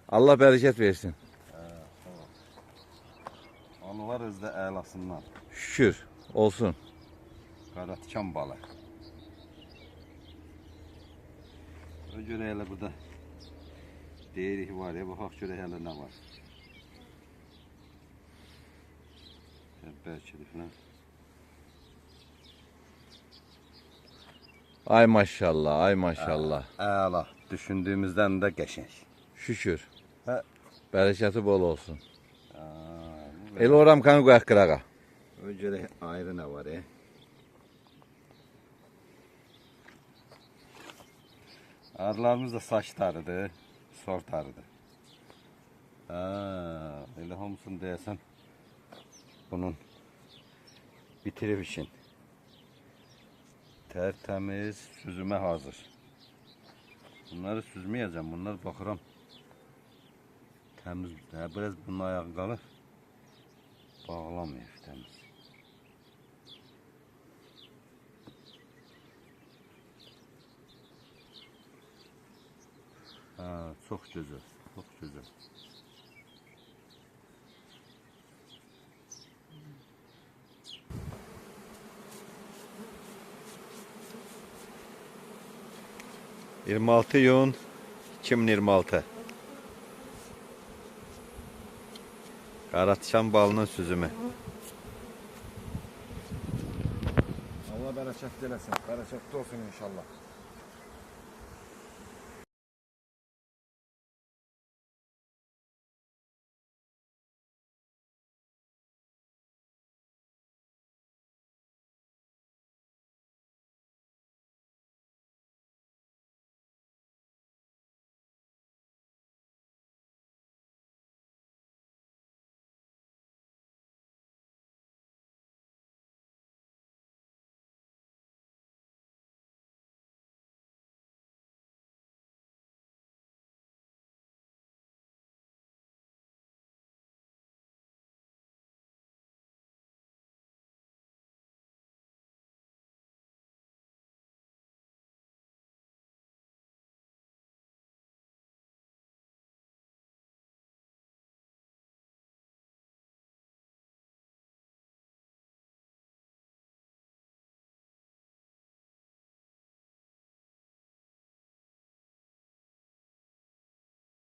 Allah bereket versin. Onlar özdə əlasından. Şükür. Olsun. Qaratikan balı. O görə elə burada deyirik var ya, baxaq görək hələ nə var. Bəlkə də filan. Ay maşallah, ay maşallah. Əla, düşündüyümüzdən də qəşəng. Şükür. Hə. Bereketi bol olsun. El oram kanı qoyaq qırağa. O görə ayrı nə var ya? Arılarımız da saçlarıdır, sortarıdır. Elə hamısını deyəsən bunun bitirib için. Tertemiz, süzümə hazır. Bunları süzməyəcəm, bunlar baxıram. Təmiz, biraz bunun ayağı qalır. Bağlamayıq təmiz. Çox gözəl, çox gözəl. iyun 2026. Qaratikan balının süzümü. Allah bereketli eləsin. Bereketli olsun inşallah.